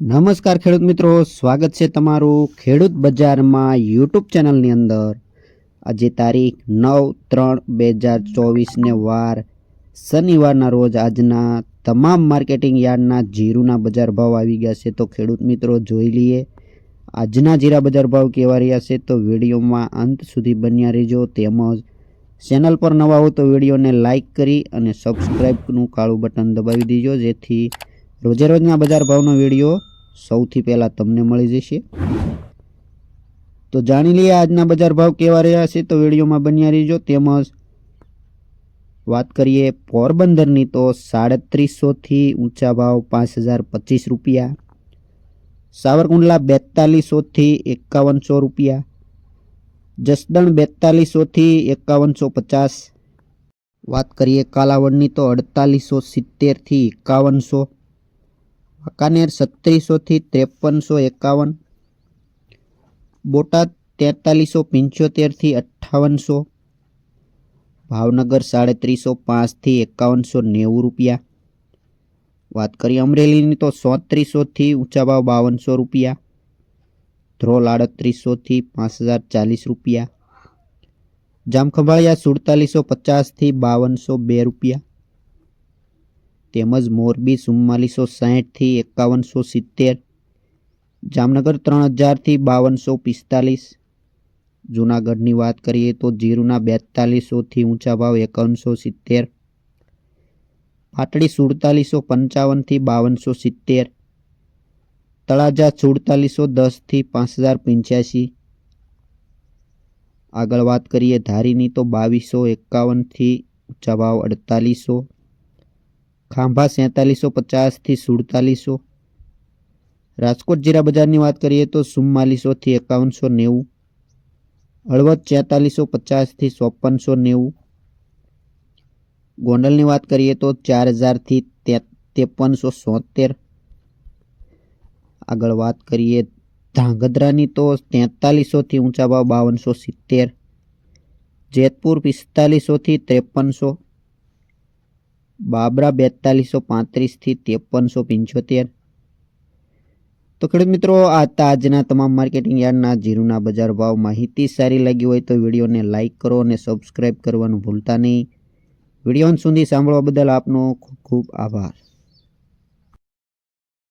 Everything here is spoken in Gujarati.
નમસ્કાર ખેડૂત મિત્રો, સ્વાગત છે તમારું ખેડૂત બજારમાં યુટ્યુબ ચેનલની અંદર। આજે તારીખ 9/3/2024 ને વાર શનિવારના રોજ આજના તમામ માર્કેટિંગ યાર્ડના જીરુના બજાર ભાવ આવી ગયા છે। તો ખેડૂત મિત્રો જોઈ લઈએ આજના જીરા બજાર ભાવ કેવા રહ્યા છે। તો વિડીયોમાં અંત સુધી બન્યા રહેજો। તેમજ ચેનલ પર નવા હો તો વિડીયોને લાઇક કરી અને સબસ્ક્રાઇબનું કાળું બટન દબાવી દેજો, જેથી રોજે રોજના બજાર ભાવનો વિડીયો સૌથી પહેલા તમને મળી જશે। તો જાણી લઈએ આજના બજાર ભાવ કેવા રહ્યા છે। તો વિડીયોમાં બન્યા રહેજો। તેમજ વાત કરીએ પોરબંદરની તો 3700 થી ઊંચા ભાવ 5025 રૂપિયા, સાવરકુંડલા 4200 થી 5100 રૂપિયા, જસદણ 4200 થી 5150। વાત કરીએ કાલાવડની તો 4870 થી 5100, વાંકાનેર 3600 થી 5351, બોટાદ 4375 થી 5800, ભાવનગર 350 થી 5190 રૂપિયા। વાત કરીએ અમરેલીની તો 3700 થી ઊંચા ભાવ 5200 રૂપિયા, ધ્રોલ 3800 થી 5040 રૂપિયા, જામખંભાળિયા 4750 થી 5202 રૂપિયા, તેમજ મોરબી 4460 થી 5170, જામનગર 3000 થી 5245। જૂનાગઢની વાત કરીએ તો જીરુના 4200 થી ઊંચા ભાવ 5170, પાટડી 4755 થી 5270, તળાજા 4710 થી 5085। આગળ વાત કરીએ ધારીની તો 2251 થી ઊંચા ભાવ 4800, ખાંભા 4750 થી 4700। રાજકોટ જીરા બજારની વાત કરીએ તો 4400 થી 5190, હળવદ 4650 થી 5490। ગોંડલની વાત કરીએ તો 4000 થી 5373। આગળ વાત કરીએ ધાંગધ્રાની તો 4300 થી ઊંચા ભાવ 5270, જેતપુર 4500 થી 5300, બાબરા 4235 થી 5375। તો ખેડૂત મિત્રો આ હતા આજના તમામ માર્કેટિંગ યાર્ડના જીરુના બજાર ભાવ। માહિતી સારી લાગી હોય તો વિડીયોને લાઇક કરો અને સબસ્ક્રાઇબ કરવાનું ભૂલતા નહીં। વિડીયો અંત સુધી સાંભળવા બદલ આપનો ખૂબ ખૂબ આભાર।